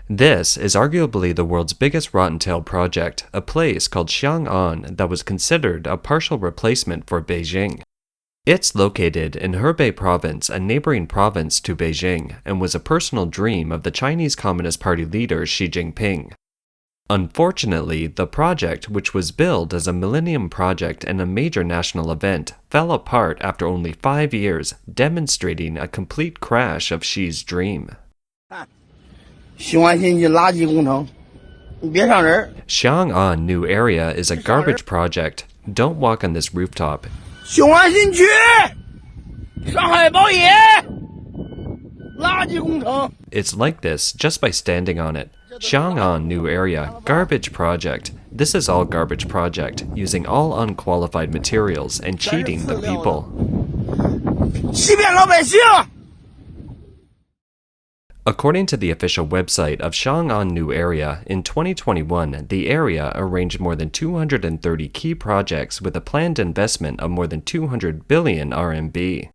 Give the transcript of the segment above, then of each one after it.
This is arguably the world's biggest rotten-tail project, a place called Xiong'an that was considered a partial replacement for Beijing. It's located in Hebei province, a neighboring province to Beijing, and was a personal dream of the Chinese Communist Party leader Xi Jinping. Unfortunately, the project, which was billed as a millennium project and a major national event, fell apart after only 5 years, demonstrating a complete crash of Xi's dream. Xiong'an New Area is a garbage project. Don't walk on this rooftop. It's like this just by standing on it. Xiong'an New Area, garbage project. This is all garbage project, using all unqualified materials and cheating the people. According to the official website of Xiong'an New Area, in 2021, the area arranged more than 230 key projects with a planned investment of more than 200 billion RMB.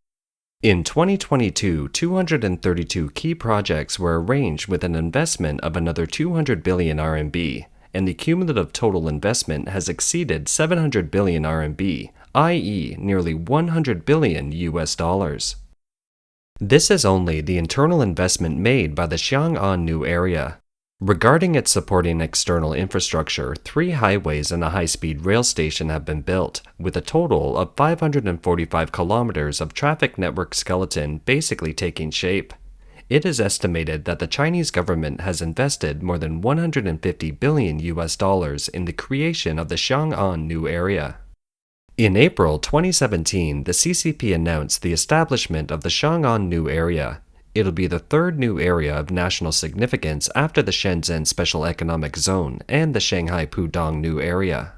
In 2022, 232 key projects were arranged with an investment of another 200 billion RMB, and the cumulative total investment has exceeded 700 billion RMB, i.e., nearly 100 billion US dollars. This is only the internal investment made by the Xiong'an New Area. Regarding its supporting external infrastructure, 3 highways and a high-speed rail station have been built, with a total of 545 kilometers of traffic network skeleton basically taking shape. It is estimated that the Chinese government has invested more than 150 billion US dollars in the creation of the Xiong'an New Area. In April 2017, the CCP announced the establishment of the Xiong'an New Area. It'll be the 3rd new area of national significance after the Shenzhen Special Economic Zone and the Shanghai Pudong New Area.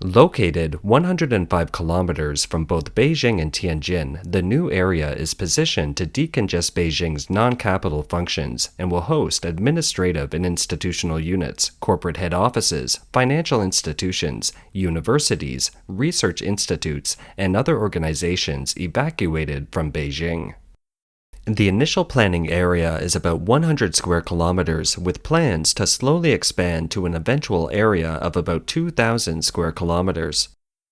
Located 105 kilometers from both Beijing and Tianjin, the new area is positioned to decongest Beijing's non-capital functions and will host administrative and institutional units, corporate head offices, financial institutions, universities, research institutes, and other organizations evacuated from Beijing. The initial planning area is about 100 square kilometers, with plans to slowly expand to an eventual area of about 2,000 square kilometers.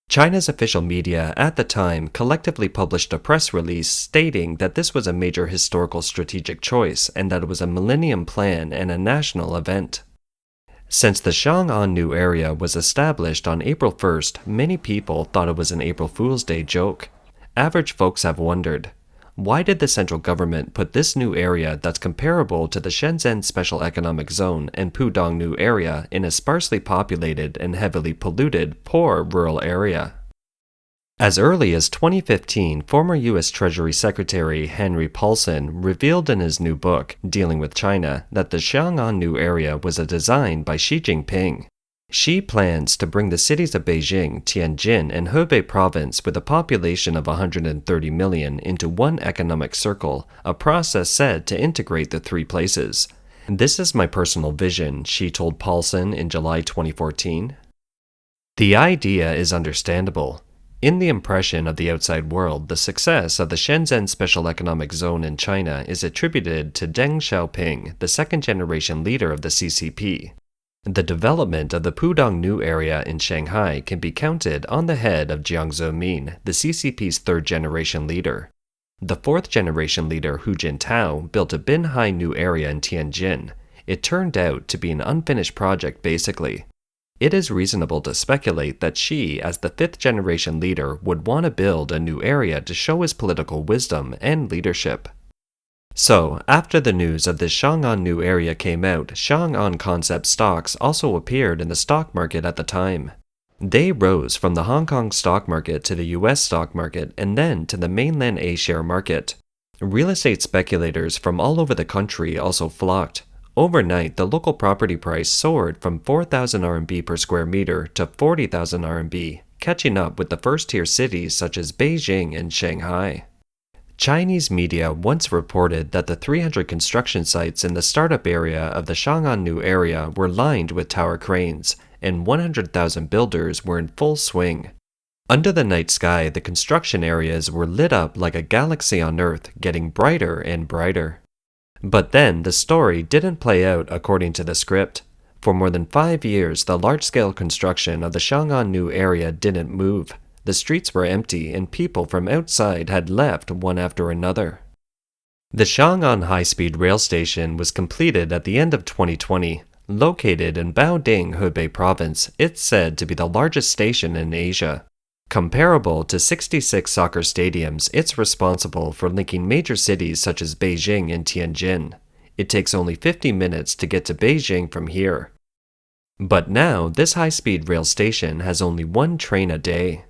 China's official media at the time collectively published a press release stating that this was a major historical strategic choice and that it was a millennium plan and a national event. Since the Xiong'an New Area was established on April 1st, many people thought it was an April Fool's Day joke. Average folks have wondered, why did the central government put this new area that's comparable to the Shenzhen Special Economic Zone and Pudong New Area in a sparsely populated and heavily polluted, poor rural area? As early as 2015, former U.S. Treasury Secretary Henry Paulson revealed in his new book, Dealing with China, that the Xiong'an New Area was a design by Xi Jinping. Xi plans to bring the cities of Beijing, Tianjin, and Hebei province with a population of 130 million into one economic circle, a process said to integrate the 3 places. This is my personal vision, Xi told Paulson in July 2014. The idea is understandable. In the impression of the outside world, the success of the Shenzhen Special Economic Zone in China is attributed to Deng Xiaoping, the second-generation leader of the CCP. The development of the Pudong New Area in Shanghai can be counted on the head of Jiang Zemin, the CCP's 3rd-generation leader. The 4th-generation leader Hu Jintao built a Binhai New Area in Tianjin. It turned out to be an unfinished project basically. It is reasonable to speculate that Xi, as the 5th-generation leader, would want to build a new area to show his political wisdom and leadership. So, after the news of this Xiong'an New Area came out, Xiong'an concept stocks also appeared in the stock market at the time. They rose from the Hong Kong stock market to the US stock market and then to the mainland A share market. Real estate speculators from all over the country also flocked. Overnight, the local property price soared from 4,000 RMB per square meter to 40,000 RMB, catching up with the first-tier cities such as Beijing and Shanghai. Chinese media once reported that the 300 construction sites in the startup area of the Xiong'an New Area were lined with tower cranes, and 100,000 builders were in full swing. Under the night sky, the construction areas were lit up like a galaxy on Earth, getting brighter and brighter. But then the story didn't play out according to the script. For more than 5 years, the large-scale construction of the Xiong'an new area didn't move. The streets were empty and people from outside had left one after another. The Xiong'an high-speed rail station was completed at the end of 2020. Located in Beijing, Hebei province, it's said to be the largest station in Asia. Comparable to 66 soccer stadiums, it's responsible for linking major cities such as Beijing and Tianjin. It takes only 50 minutes to get to Beijing from here. But now, this high-speed rail station has only one train a day.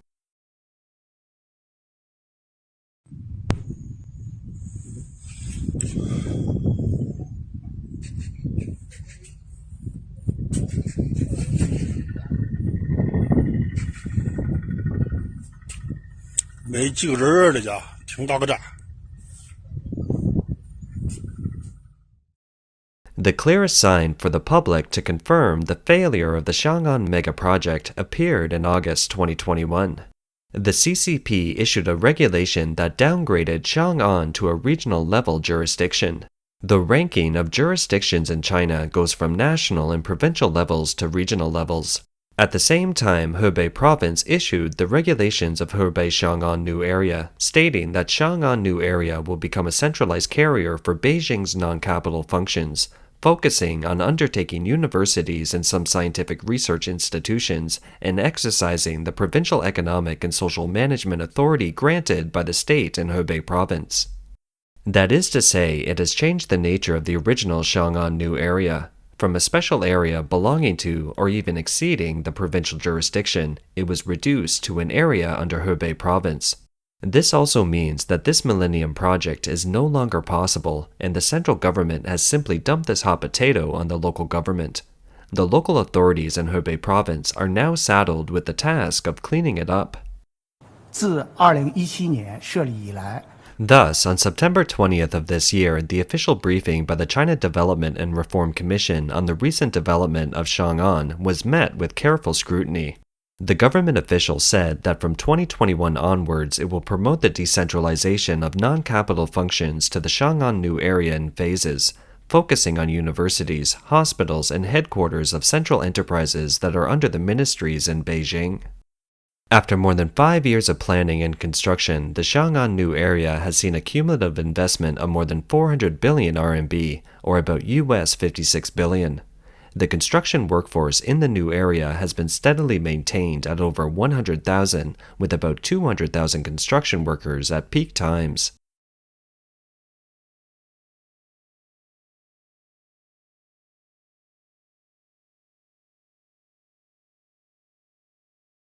The clearest sign for the public to confirm the failure of the Xiong'an mega project appeared in August 2021. The CCP issued a regulation that downgraded Xiong'an to a regional level jurisdiction. The ranking of jurisdictions in China goes from national and provincial levels to regional levels. At the same time, Hebei province issued the regulations of Hebei Xiong'an new area, stating that Xiong'an new area will become a centralized carrier for Beijing's non-capital functions, focusing on undertaking universities and some scientific research institutions, and exercising the provincial economic and social management authority granted by the state in Hebei province. That is to say, it has changed the nature of the original Xiong'an new area. From a special area belonging to or even exceeding the provincial jurisdiction, it was reduced to an area under Hebei province. This also means that this millennium project is no longer possible, and the central government has simply dumped this hot potato on the local government. The local authorities in Hebei province are now saddled with the task of cleaning it up. 自2017年设立以来 Thus, on September 20th of this year, the official briefing by the China Development and Reform Commission on the recent development of Xiong'an was met with careful scrutiny. The government official said that from 2021 onwards, it will promote the decentralization of non-capital functions to the Xiong'an new area in phases, focusing on universities, hospitals, and headquarters of central enterprises that are under the ministries in Beijing. After more than 5 years of planning and construction, the Xiong'an new area has seen a cumulative investment of more than 400 billion RMB, or about US 56 billion. The construction workforce in the new area has been steadily maintained at over 100,000, with about 200,000 construction workers at peak times.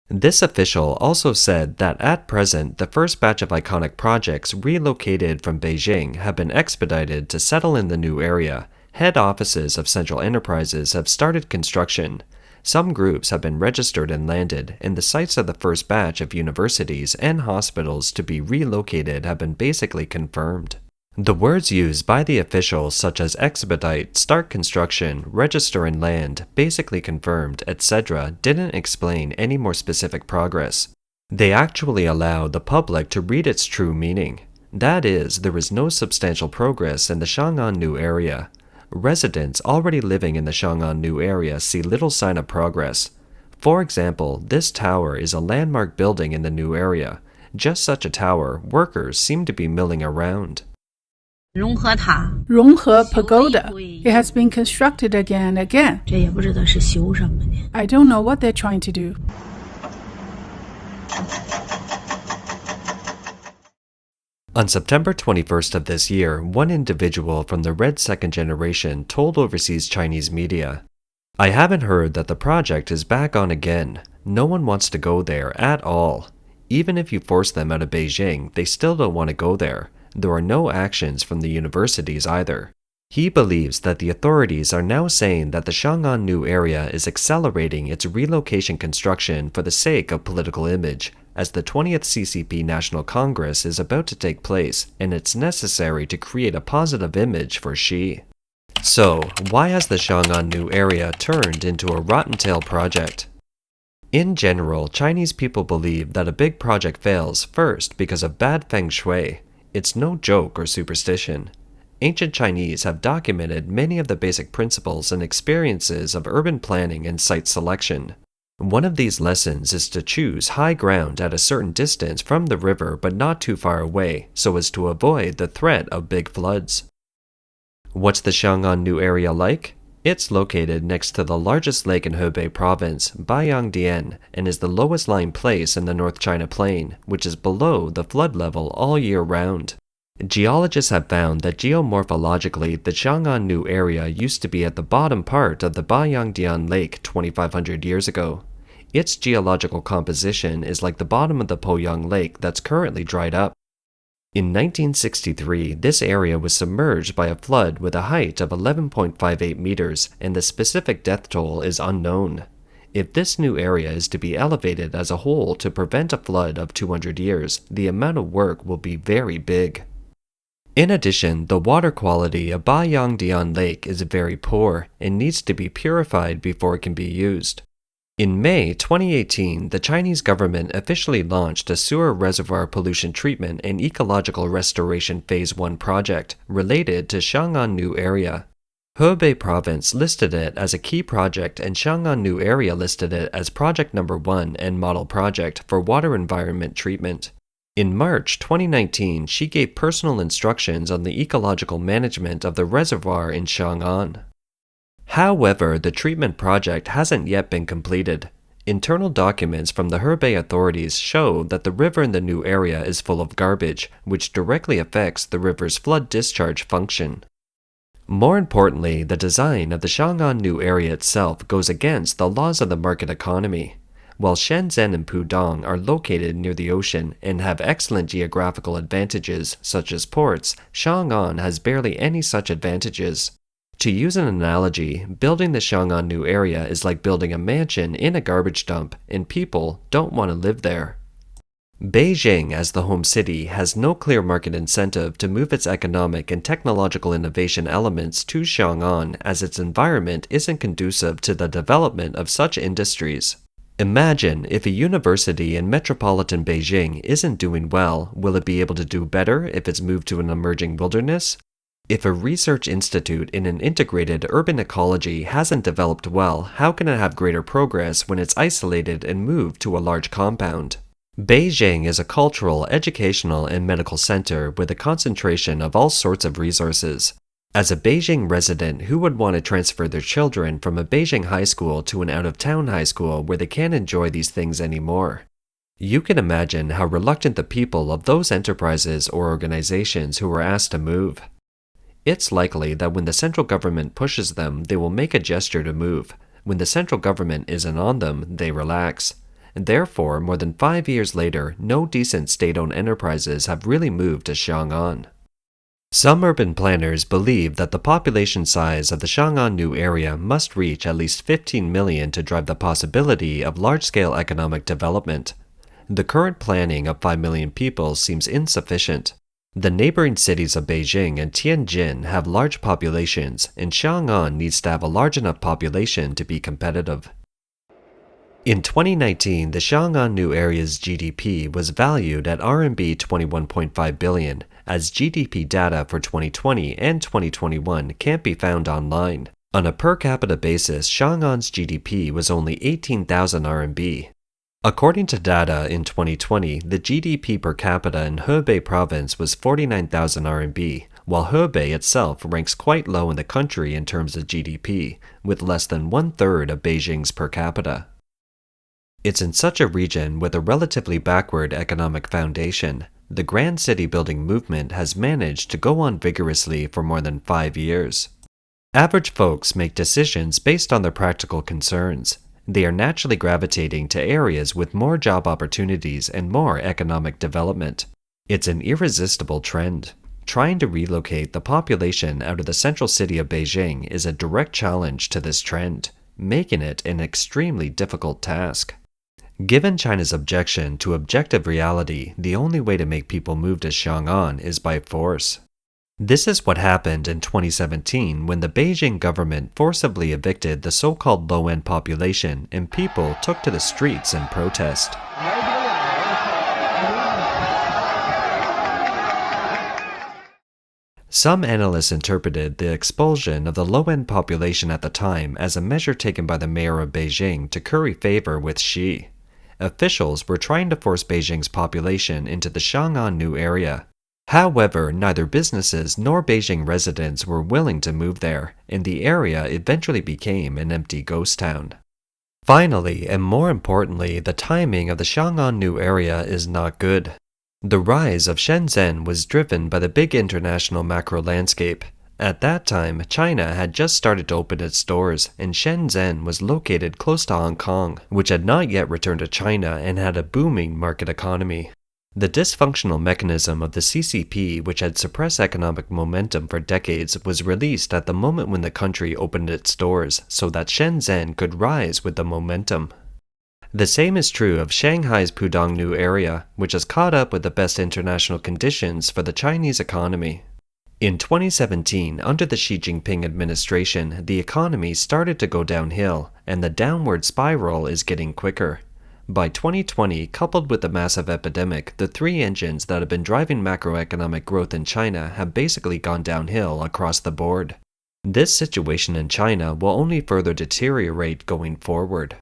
This official also said that at present, the first batch of iconic projects relocated from Beijing have been expedited to settle in the new area. Head offices of central enterprises have started construction. Some groups have been registered and landed, and the sites of the first batch of universities and hospitals to be relocated have been basically confirmed. The words used by the officials such as expedite, start construction, register and land, basically confirmed, etc. didn't explain any more specific progress. They actually allow the public to read its true meaning. That is, there is no substantial progress in the Xiong'an new area. Residents already living in the Xiong'an new area see little sign of progress. For example, this tower is a landmark building in the new area. Just such a tower, workers seem to be milling around. 融合塔 Ronghe Pagoda. It has been constructed again and again. 这也不知道是修什么的 I don't know what they're trying to do. On September 21st of this year, one individual from the Red Second Generation told overseas Chinese media, "I haven't heard that the project is back on again. No one wants to go there at all. Even if you force them out of Beijing, they still don't want to go there. There are no actions from the universities either." He believes that the authorities are now saying that the Xiong'an new area is accelerating its relocation construction for the sake of political image, as the 20th CCP National Congress is about to take place, and it's necessary to create a positive image for Xi. So, why has the Xiong'an new area turned into a rotten tail project? In general, Chinese people believe that a big project fails first because of bad feng shui. It's no joke or superstition. ancient Chinese have documented many of the basic principles and experiences of urban planning and site selection. One of these lessons is to choose high ground at a certain distance from the river but not too far away so as to avoid the threat of big floods. What's the Xiong'an new area like? It's located next to the largest lake in Hebei province, Beijing, and is the lowest lying place in the North China Plain, which is below the flood level all year round. Geologists have found that geomorphologically, the Xiong'an new area used to be at the bottom part of the Beijing Lake 2,500 years ago. Its geological composition is like the bottom of the Poyang Lake that's currently dried up. In 1963, this area was submerged by a flood with a height of 11.58 meters, and the specific death toll is unknown. If this new area is to be elevated as a whole to prevent a flood of 200 years, the amount of work will be very big. In addition, the water quality of Beijing Lake is very poor and needs to be purified before it can be used. In May 2018, the Chinese government officially launched a sewer reservoir pollution treatment and ecological restoration Phase 1 project related to Xiong'an New Area. Hebei Province listed it as a key project and Xiong'an New Area listed it as project number 1 and model project for water environment treatment. In March 2019, she gave personal instructions on the ecological management of the reservoir in Xiong'an. However, the treatment project hasn't yet been completed. Internal documents from the Hebei authorities show that the river in the new area is full of garbage, which directly affects the river's flood discharge function. More importantly, the design of the Xiong'an new area itself goes against the laws of the market economy. While Shenzhen and Pudong are located near the ocean and have excellent geographical advantages, such as ports, Xiong'an has barely any such advantages. To use an analogy, building the Xiong'an new area is like building a mansion in a garbage dump, and people don't want to live there. Beijing, as the home city, has no clear market incentive to move its economic and technological innovation elements to Xiong'an, as its environment isn't conducive to the development of such industries. Imagine if a university in metropolitan Beijing isn't doing well, will it be able to do better if it's moved to an emerging wilderness? If a research institute in an integrated urban ecology hasn't developed well, how can it have greater progress when it's isolated and moved to a large compound? Beijing is a cultural, educational, and medical center with a concentration of all sorts of resources. As a Beijing resident, who would want to transfer their children from a Beijing high school to an out-of-town high school where they can't enjoy these things anymore? You can imagine how reluctant the people of those enterprises or organizations who are asked to move. It's likely that when the central government pushes them, they will make a gesture to move. When the central government isn't on them, they relax. And therefore, more than 5 years later, no decent state-owned enterprises have really moved to Xiong'an. Some urban planners believe that the population size of the Xiong'an new area must reach at least 15 million to drive the possibility of large-scale economic development. The current planning of 5 million people seems insufficient. The neighboring cities of Beijing and Tianjin have large populations, and Xiong'an needs to have a large enough population to be competitive. In 2019, the Xiong'an new area's GDP was valued at RMB 21.5 billion, as GDP data for 2020 and 2021 can't be found online. On a per capita basis, Xiong'an's GDP was only 18,000 RMB. According to data in 2020, the GDP per capita in Hebei province was 49,000 RMB, while Hebei itself ranks quite low in the country in terms of GDP, with less than 1/3 of Beijing's per capita. It's in such a region with a relatively backward economic foundation. The grand city building movement has managed to go on vigorously for more than 5 years. Average folks make decisions based on their practical concerns. They are naturally gravitating to areas with more job opportunities and more economic development. It's an irresistible trend. Trying to relocate the population out of the central city of Beijing is a direct challenge to this trend, making it an extremely difficult task. Given China's objection to objective reality, the only way to make people move to Xiong'an is by force. This is what happened in 2017 when the Beijing government forcibly evicted the so-called low-end population and people took to the streets in protest. Some analysts interpreted the expulsion of the low-end population at the time as a measure taken by the mayor of Beijing to curry favor with Xi. Officials were trying to force Beijing's population into the Xiong'an new area. However, neither businesses nor Beijing residents were willing to move there, and the area eventually became an empty ghost town. Finally, and more importantly, the timing of the Xiong'an new area is not good. The rise of Shenzhen was driven by the big international macro landscape. At that time, China had just started to open its doors, and Shenzhen was located close to Hong Kong, which had not yet returned to China and had a booming market economy. The dysfunctional mechanism of the CCP, which had suppressed economic momentum for decades, was released at the moment when the country opened its doors so that Shenzhen could rise with the momentum. The same is true of Shanghai's Pudong new area, which has caught up with the best international conditions for the Chinese economy. In 2017, under the Xi Jinping administration, the economy started to go downhill, and the downward spiral is getting quicker. By 2020, coupled with the massive epidemic, the three engines that have been driving macroeconomic growth in China have basically gone downhill across the board. This situation in China will only further deteriorate going forward.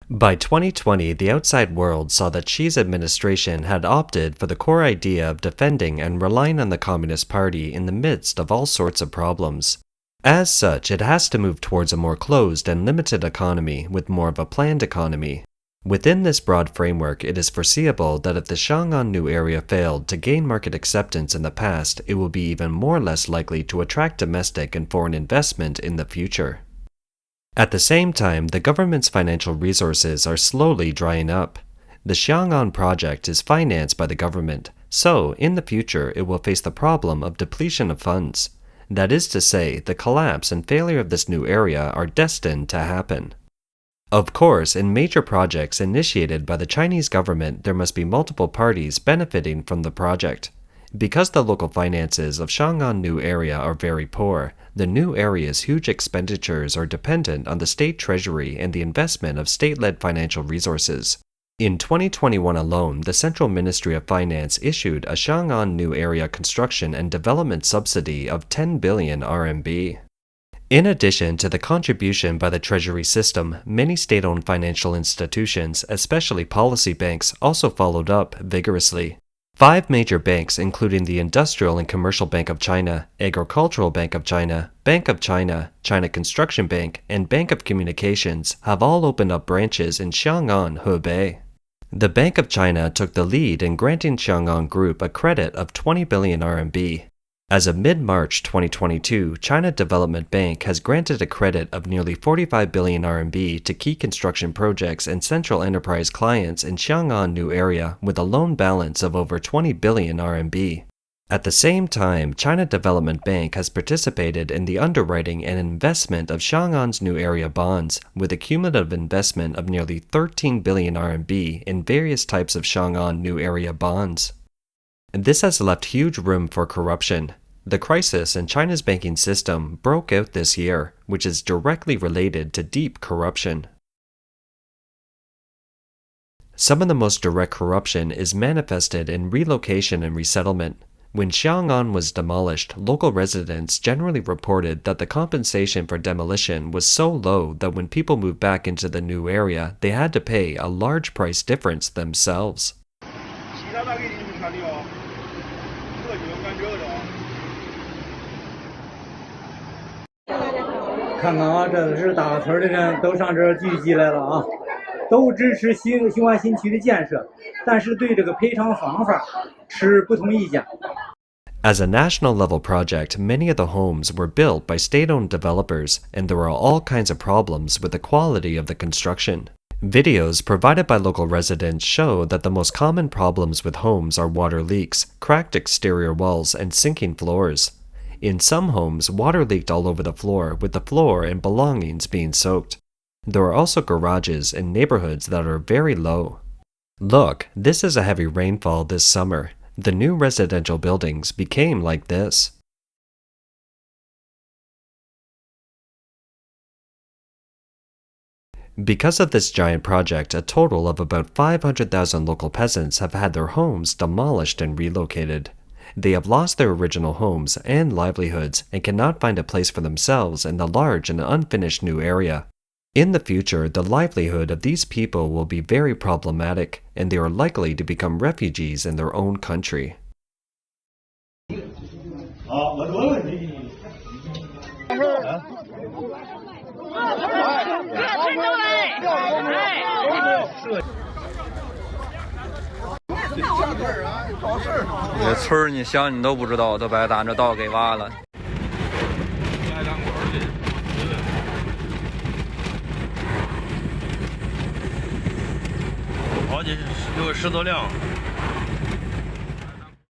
By 2020, the outside world saw that Xi's administration had opted for the core idea of defending and relying on the Communist Party in the midst of all sorts of problems. As such, it has to move towards a more closed and limited economy with more of a planned economy. Within this broad framework, it is foreseeable that if the Xiong'an new area failed to gain market acceptance in the past, it will be even more or less likely to attract domestic and foreign investment in the future. At the same time, the government's financial resources are slowly drying up. The Xiong'an project is financed by the government, so in the future it will face the problem of depletion of funds. That is to say, the collapse and failure of this new area are destined to happen. Of course, in major projects initiated by the Chinese government, there must be multiple parties benefiting from the project. Because the local finances of Xiong'an new area are very poor, the new area's huge expenditures are dependent on the state treasury and the investment of state-led financial resources. In 2021 alone, the Central Ministry of Finance issued a Xiong'an new area construction and development subsidy of 10 billion RMB. In addition to the contribution by the treasury system, many state-owned financial institutions, especially policy banks, also followed up vigorously. 5 major banks, including the Industrial and Commercial Bank of China, Agricultural Bank of China, China Construction Bank, and Bank of Communications, have all opened up branches in Xiong'an, Hebei. The Bank of China took the lead in granting Xiong'an Group a credit of 20 billion RMB. As of mid-March 2022, China Development Bank has granted a credit of nearly 45 billion RMB to key construction projects and central enterprise clients in Xiong'an new area with a loan balance of over 20 billion RMB. At the same time, China Development Bank has participated in the underwriting and investment of Xiong'an's new area bonds, with a cumulative investment of nearly 13 billion RMB in various types of Xiong'an new area bonds. This has left huge room for corruption. The crisis in China's banking system broke out this year, which is directly related to deep corruption. Some of the most direct corruption is manifested in relocation and resettlement. When Xiong'an was demolished, local residents generally reported that the compensation for demolition was so low that when people moved back into the new area, they had to pay a large price difference themselves. 看看啊，这是大村的人都上这儿聚集来了啊，都支持雄安新区的建设，但是对这个赔偿方法持不同意见。 As a national-level project, many of the homes were built by state-owned developers, and there are all kinds of problems with the quality of the construction. Videos provided by local residents show that the most common problems with homes are water leaks, cracked exterior walls, and sinking floors. In some homes, water leaked all over the floor, with the floor and belongings being soaked. There are also garages in neighborhoods that are very low. Look, this is a heavy rainfall this summer. The new residential buildings became like this. Because of this giant project, a total of about 500,000 local peasants have had their homes demolished and relocated. They have lost their original homes and livelihoods and cannot find a place for themselves in the large and unfinished new area. In the future, the livelihood of these people will be very problematic, and they are likely to become refugees in their own country. 好，我问问你。这村儿你想你都不知道，都把咱这道给挖了。好几有10多辆。